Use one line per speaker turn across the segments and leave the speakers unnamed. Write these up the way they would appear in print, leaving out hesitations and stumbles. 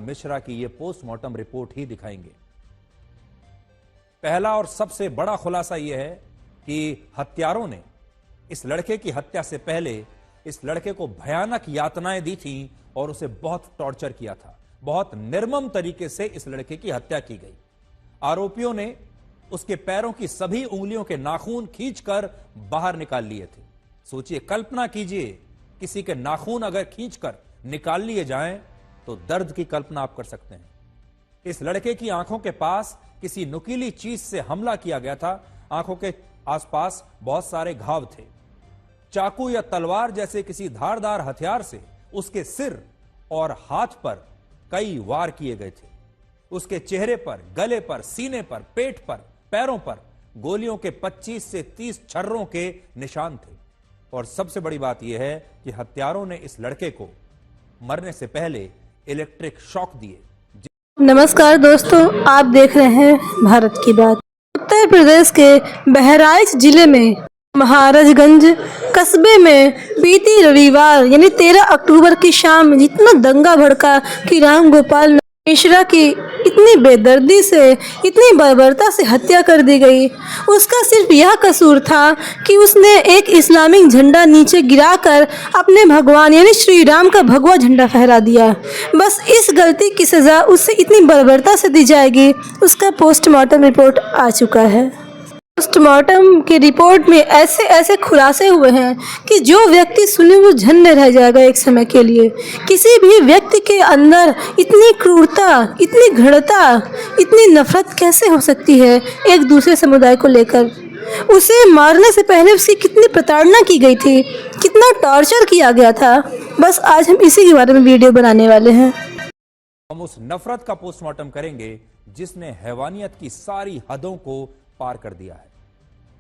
मिश्रा की ये postmortem report ही दिखाएंगे। पहला और सबसे बड़ा खुलासा यह है कि हत्यारों ने इस लड़के की हत्या से पहले इस लड़के को भयानक यातनाएं दी थी और उसे बहुत टॉर्चर किया था। बहुत निर्मम तरीके से इस लड़के की हत्या की गई। आरोपियों ने उसके पैरों की सभी उंगलियों के नाखून खींचकर बाहर निकाल लिए थे। सोचिए, कल्पना कीजिए, किसी के नाखून अगर खींचकर निकाल लिए जाएं तो दर्द की कल्पना आप कर सकते हैं। इस लड़के की आंखों के पास किसी नुकीली चीज से हमला किया गया था। आंखों के आसपास बहुत सारे घाव थे। चाकू या तलवार जैसे किसी धारदार हथियार से उसके सिर और हाथ पर कई वार किए गए थे। उसके चेहरे पर, गले पर, सीने पर, पेट पर, पैरों पर गोलियों के 25 से 30 छर्रों के निशान थे। और सबसे बड़ी बात यह है कि हत्यारों ने इस लड़के को मरने से पहले इलेक्ट्रिक शॉक दिए।
नमस्कार दोस्तों, आप देख रहे हैं भारत की बात। उत्तर प्रदेश के बहराइच जिले में महाराजगंज कस्बे में बीती रविवार यानी 13 अक्टूबर की शाम में जितना दंगा भड़का कि राम गोपाल मिश्रा की इतनी बेदर्दी से, इतनी बर्बरता से हत्या कर दी गई। उसका सिर्फ यह कसूर था कि उसने एक इस्लामिक झंडा नीचे गिराकर अपने भगवान यानी श्री राम का भगवा झंडा फहरा दिया। बस इस गलती की सज़ा उससे इतनी बर्बरता से दी जाएगी। उसका पोस्टमार्टम रिपोर्ट आ चुका है। पोस्टमार्टम की रिपोर्ट में ऐसे ऐसे खुलासे हुए हैं कि जो व्यक्ति सुने वो झन्न रह जाएगा एक समय के लिए। किसी भी व्यक्ति के अंदर इतनी क्रूरता, इतनी घृणता, इतनी नफरत कैसे हो सकती है एक दूसरे समुदाय को लेकर। उसे मारने से पहले उसकी कितनी प्रताड़ना की गई थी, कितना टॉर्चर किया गया था। बस आज हम इसी के बारे में वीडियो बनाने वाले हैं।
हम उस नफरत का पोस्टमार्टम करेंगे जिसने हैवानियत की सारी हदों को पार कर दिया है।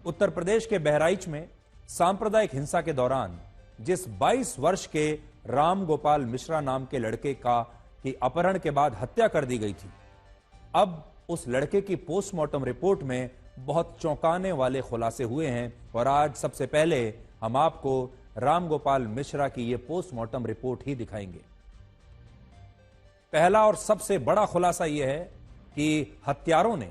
उत्तर प्रदेश के बहराइच में सांप्रदायिक हिंसा के दौरान जिस 22 वर्ष के राम गोपाल मिश्रा नाम के लड़के की अपहरण के बाद हत्या कर दी गई थी, अब उस लड़के की पोस्टमार्टम रिपोर्ट में बहुत चौंकाने वाले खुलासे हुए हैं। और आज सबसे पहले हम आपको राम गोपाल मिश्रा की यह पोस्टमार्टम रिपोर्ट ही दिखाएंगे। पहला और सबसे बड़ा खुलासा यह है कि हत्यारों ने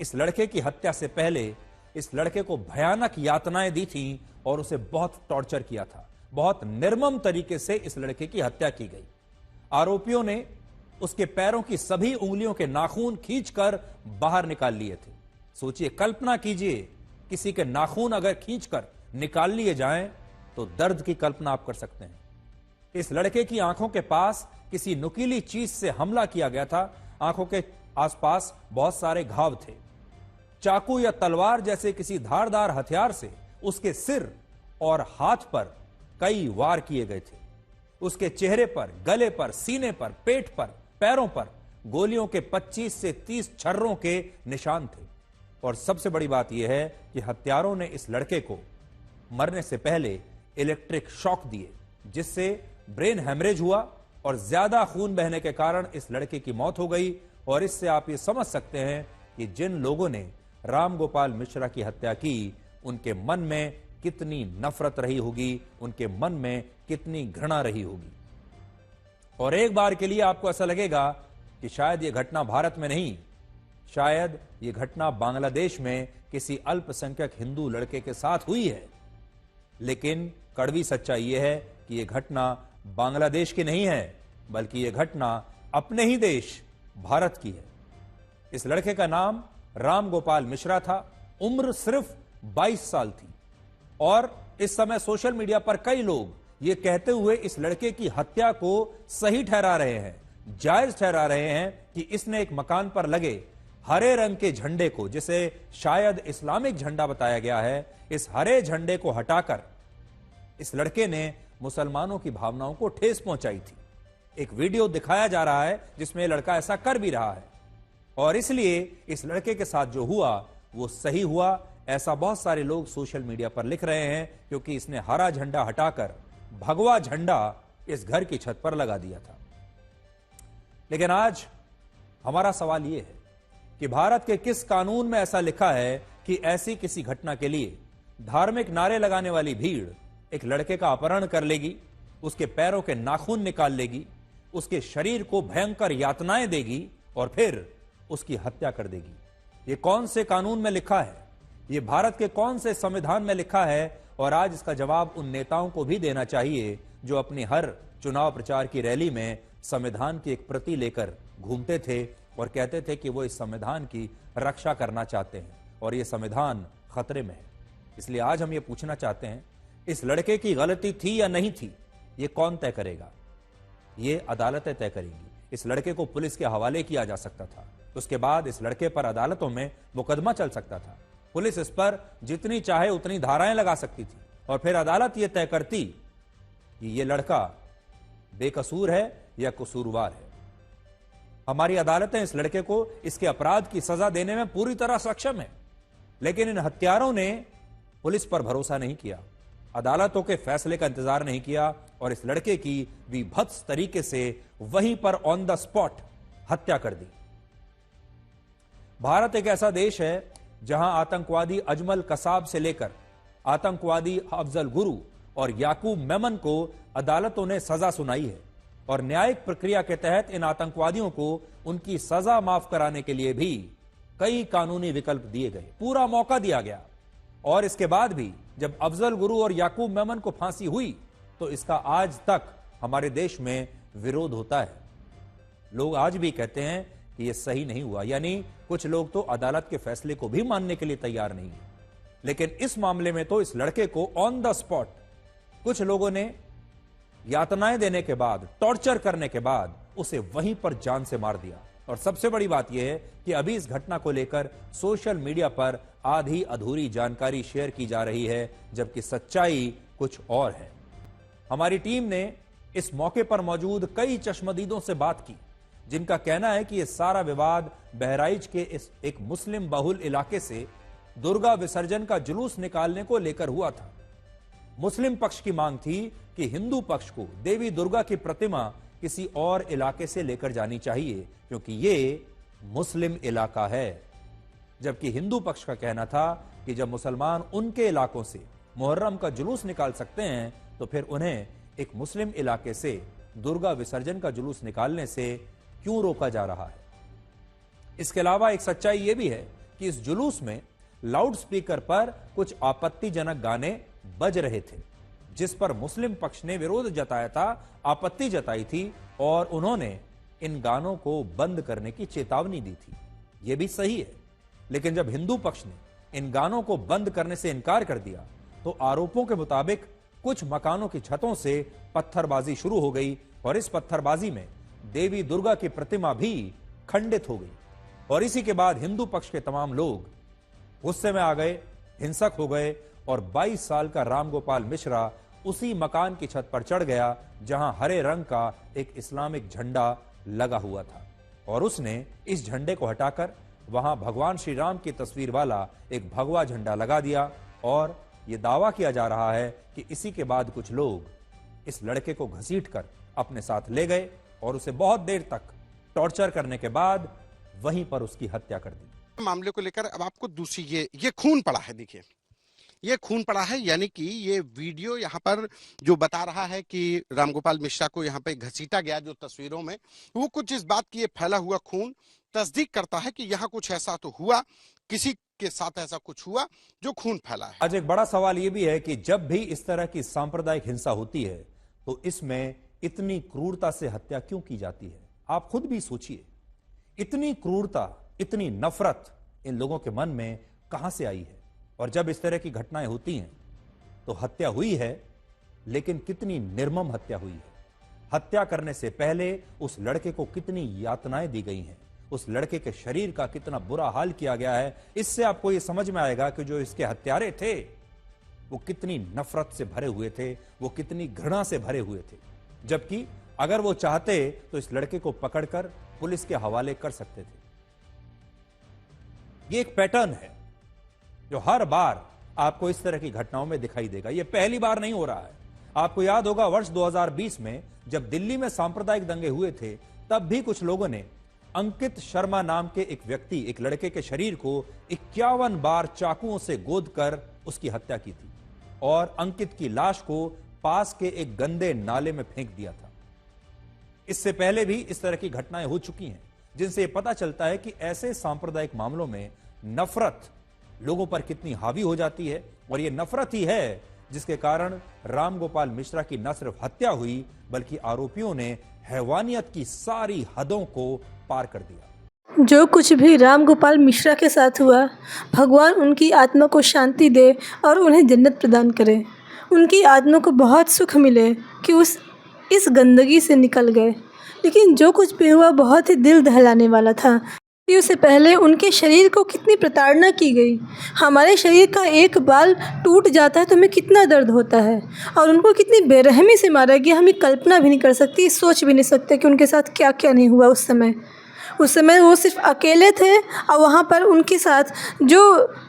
इस लड़के की हत्या से पहले इस लड़के को भयानक यातनाएं दी थी और उसे बहुत टॉर्चर किया था। बहुत निर्मम तरीके से इस लड़के की हत्या की गई। आरोपियों ने उसके पैरों की सभी उंगलियों के नाखून खींचकर बाहर निकाल लिए थे। सोचिए, कल्पना कीजिए, किसी के नाखून अगर खींचकर निकाल लिए जाएं तो दर्द की कल्पना आप कर सकते हैं। इस लड़के की आंखों के पास किसी नुकीली चीज से हमला किया गया था। आंखों के आसपास बहुत सारे घाव थे। चाकू या तलवार जैसे किसी धारदार हथियार से उसके सिर और हाथ पर कई वार किए गए थे। उसके चेहरे पर, गले पर, सीने पर, पेट पर, पैरों पर गोलियों के 25 से 30 छर्रों के निशान थे। और सबसे बड़ी बात यह है कि हत्यारों ने इस लड़के को मरने से पहले इलेक्ट्रिक शॉक दिए, जिससे ब्रेन हैमरेज हुआ और ज्यादा खून बहने के कारण इस लड़के की मौत हो गई। और इससे आप ये समझ सकते हैं कि जिन लोगों ने राम गोपाल मिश्रा की हत्या की, उनके मन में कितनी नफरत रही होगी, उनके मन में कितनी घृणा रही होगी। और एक बार के लिए आपको ऐसा लगेगा कि शायद यह घटना भारत में नहीं, शायद यह घटना बांग्लादेश में किसी अल्पसंख्यक हिंदू लड़के के साथ हुई है। लेकिन कड़वी सच्चाई यह है कि यह घटना बांग्लादेश की नहीं है, बल्कि यह घटना अपने ही देश भारत की है। इस लड़के का नाम राम गोपाल मिश्रा था। उम्र सिर्फ 22 साल थी। और इस समय सोशल मीडिया पर कई लोग यह कहते हुए इस लड़के की हत्या को सही ठहरा रहे हैं, जायज ठहरा रहे हैं कि इसने एक मकान पर लगे हरे रंग के झंडे को, जिसे शायद इस्लामिक झंडा बताया गया है, इस हरे झंडे को हटाकर इस लड़के ने मुसलमानों की भावनाओं को ठेस पहुंचाई थी। एक वीडियो दिखाया जा रहा है जिसमें लड़का ऐसा कर भी रहा है। और इसलिए इस लड़के के साथ जो हुआ वो सही हुआ, ऐसा बहुत सारे लोग सोशल मीडिया पर लिख रहे हैं, क्योंकि इसने हरा झंडा हटाकर भगवा झंडा इस घर की छत पर लगा दिया था। लेकिन आज हमारा सवाल यह है कि भारत के किस कानून में ऐसा लिखा है कि ऐसी किसी घटना के लिए धार्मिक नारे लगाने वाली भीड़ एक लड़के का अपहरण कर लेगी, उसके पैरों के नाखून निकाल लेगी, उसके शरीर को भयंकर यातनाएं देगी और फिर उसकी हत्या कर देगी। ये कौन से कानून में लिखा है? ये भारत के कौन से संविधान में लिखा है? और आज इसका जवाब उन नेताओं को भी देना चाहिए जो अपनी हर चुनाव प्रचार की रैली में संविधान की एक प्रति लेकर घूमते थे और कहते थे कि वो इस संविधान की रक्षा करना चाहते हैं और ये संविधान खतरे में है। इसलिए आज हम ये पूछना चाहते हैं, इस लड़के की गलती थी या नहीं थी, ये कौन तय करेगा? ये अदालतें तय करेंगी। इस लड़के को पुलिस के हवाले किया जा सकता था, उसके बाद इस लड़के पर अदालतों में मुकदमा चल सकता था। पुलिस इस पर जितनी चाहे उतनी धाराएं लगा सकती थी और फिर अदालत यह तय करती कि यह लड़का बेकसूर है या कसूरवार है। हमारी अदालतें इस लड़के को इसके अपराध की सजा देने में पूरी तरह सक्षम है, लेकिन इन हत्यारों ने पुलिस पर भरोसा नहीं किया, अदालतों के फैसले का इंतजार नहीं किया और इस लड़के की विभत्स तरीके से वहीं पर ऑन द स्पॉट हत्या कर दी। भारत एक ऐसा देश है जहां आतंकवादी अजमल कसाब से लेकर आतंकवादी अफजल गुरु और याकूब मेमन को अदालतों ने सजा सुनाई है और न्यायिक प्रक्रिया के तहत इन आतंकवादियों को उनकी सजा माफ कराने के लिए भी कई कानूनी विकल्प दिए गए, पूरा मौका दिया गया। और इसके बाद भी जब अफजल गुरु और याकूब मेमन को फांसी हुई तो इसका आज तक हमारे देश में विरोध होता है। लोग आज भी कहते हैं कि यह सही नहीं हुआ, यानी कुछ लोग तो अदालत के फैसले को भी मानने के लिए तैयार नहीं है। लेकिन इस मामले में तो इस लड़के को ऑन द स्पॉट कुछ लोगों ने यातनाएं देने के बाद, टॉर्चर करने के बाद उसे वहीं पर जान से मार दिया। और सबसे बड़ी बात यह है कि अभी इस घटना को लेकर सोशल मीडिया पर आधी अधूरी जानकारी शेयर की जा रही है, जबकि सच्चाई कुछ और है। हमारी टीम ने इस मौके पर मौजूद कई चश्मदीदों से बात की, जिनका कहना है कि यह सारा विवाद बहराइच के इस एक मुस्लिम बहुल इलाके से दुर्गा विसर्जन का जुलूस निकालने को लेकर हुआ था। मुस्लिम पक्ष की मांग थी कि हिंदू पक्ष को देवी दुर्गा की प्रतिमा किसी और इलाके से लेकर जानी चाहिए क्योंकि ये मुस्लिम इलाका है, जबकि हिंदू पक्ष का कहना था कि जब मुसलमान उनके इलाकों से मुहर्रम का जुलूस निकाल सकते हैं तो फिर उन्हें एक मुस्लिम इलाके से दुर्गा विसर्जन का जुलूस निकालने से क्यों रोका जा रहा है। इसके अलावा एक सच्चाई यह भी है कि इस जुलूस में लाउड स्पीकर पर कुछ आपत्तिजनक गाने बज रहे थे, जिस पर मुस्लिम पक्ष ने विरोध जताया था, आपत्ति जताई थी और उन्होंने इन गानों को बंद करने की चेतावनी दी थी। यह भी सही है, लेकिन जब हिंदू पक्ष ने इन गानों को बंद करने से इनकार कर दिया तो आरोपों के मुताबिक कुछ मकानों की छतों से पत्थरबाजी शुरू हो गई और इस पत्थरबाजी में देवी दुर्गा की प्रतिमा भी खंडित हो गई। और इसी के बाद हिंदू पक्ष के तमाम लोग गुस्से में आ गए, हिंसक हो गए और 22 साल का रामगोपाल मिश्रा उसी मकान की छत पर चढ़ गया जहां हरे रंग का एक इस्लामिक झंडा लगा हुआ था और उसने इस झंडे को हटाकर वहां भगवान श्री राम की तस्वीर वाला एक भगवा झंडा लगा दिया। और यह दावा किया जा रहा है कि इसी के बाद कुछ लोग इस लड़के को घसीटकर अपने साथ ले गए और उसे बहुत देर तक टॉर्चर करने के बाद वहीं पर उसकी हत्या कर दी।
मामले को लेकर अब आपको दूसरी ये खून पड़ा है, देखिए ये खून पड़ा है, यानी कि ये वीडियो यहाँ पर जो बता रहा है कि रामगोपाल मिश्रा को यहाँ पे घसीटा गया, जो तस्वीरों में वो कुछ इस बात की ये फैला हुआ खून तस्दीक करता है कि यहाँ कुछ ऐसा तो हुआ, किसी के साथ ऐसा कुछ हुआ जो खून फैला है।
आज एक बड़ा सवाल ये भी है कि जब भी इस तरह की सांप्रदायिक हिंसा होती है तो इसमें इतनी क्रूरता से हत्या क्यों की जाती है? आप खुद भी सोचिए, इतनी क्रूरता, इतनी नफरत इन लोगों के मन में कहां से आई है? और जब इस तरह की घटनाएं होती हैं तो हत्या हुई है, लेकिन कितनी निर्मम हत्या हुई है। हत्या करने से पहले उस लड़के को कितनी यातनाएं दी गई हैं, उस लड़के के शरीर का कितना बुरा हाल किया गया है। इससे आपको यह समझ में आएगा कि जो इसके हत्यारे थे वो कितनी नफरत से भरे हुए थे, वो कितनी घृणा से भरे हुए थे। जबकि अगर वो चाहते तो इस लड़के को पकड़कर पुलिस के हवाले कर सकते थे। ये एक पैटर्न है जो हर बार आपको इस तरह की घटनाओं में दिखाई देगा। यह पहली बार नहीं हो रहा है। आपको याद होगा वर्ष 2020 में जब दिल्ली में सांप्रदायिक दंगे हुए थे, तब भी कुछ लोगों ने अंकित शर्मा नाम के एक व्यक्ति, एक लड़के के शरीर को 51 बार चाकुओं से गोदकर उसकी हत्या की थी और अंकित की लाश को पास के एक गंदे नाले में फेंक दिया था। इससे पहले भी इस तरह की घटनाएं हो चुकी हैं, जिनसे यह पता चलता है कि ऐसे सांप्रदायिक मामलों में नफरत लोगों पर कितनी हावी हो जाती है। और यह नफरत ही है जिसके कारण रामगोपाल मिश्रा की न सिर्फ हत्या हुई, बल्कि आरोपियों ने हैवानियत की सारी हदों को पार कर दिया।
जो कुछ भी रामगोपाल मिश्रा के साथ हुआ, भगवान उनकी आत्मा को शांति दे और उन्हें जन्नत प्रदान करे। उनकी आत्मा को बहुत सुख मिले कि इस गंदगी से निकल गए। लेकिन जो कुछ भी हुआ बहुत ही दिल दहलाने वाला था। उससे पहले उनके शरीर को कितनी प्रताड़ना की गई। हमारे शरीर का एक बाल टूट जाता है तो हमें कितना दर्द होता है, और उनको कितनी बेरहमी से मारा गया, हम कल्पना भी नहीं कर सकती, सोच भी नहीं सकते कि उनके साथ क्या क्या नहीं हुआ। उस समय वो सिर्फ अकेले थे और वहाँ पर उनके साथ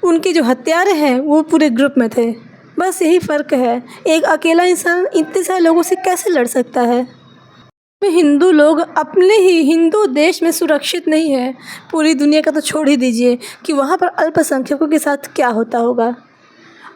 उनके जो हत्यारे हैं वो पूरे ग्रुप में थे। बस यही फ़र्क है, एक अकेला इंसान इतने सारे लोगों से कैसे लड़ सकता है। हिंदू लोग अपने ही हिंदू देश में सुरक्षित नहीं है, पूरी दुनिया का तो छोड़ ही दीजिए कि वहाँ पर अल्पसंख्यकों के साथ क्या होता होगा।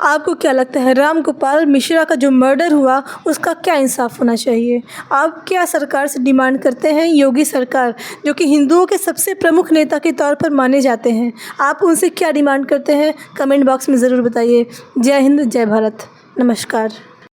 आपको क्या लगता है, रामगोपाल मिश्रा का जो मर्डर हुआ उसका क्या इंसाफ होना चाहिए? आप क्या सरकार से डिमांड करते हैं? योगी सरकार, जो कि हिंदुओं के सबसे प्रमुख नेता के तौर पर माने जाते हैं, आप उनसे क्या डिमांड करते हैं? कमेंट बॉक्स में ज़रूर बताइए। जय हिंद, जय भारत, नमस्कार।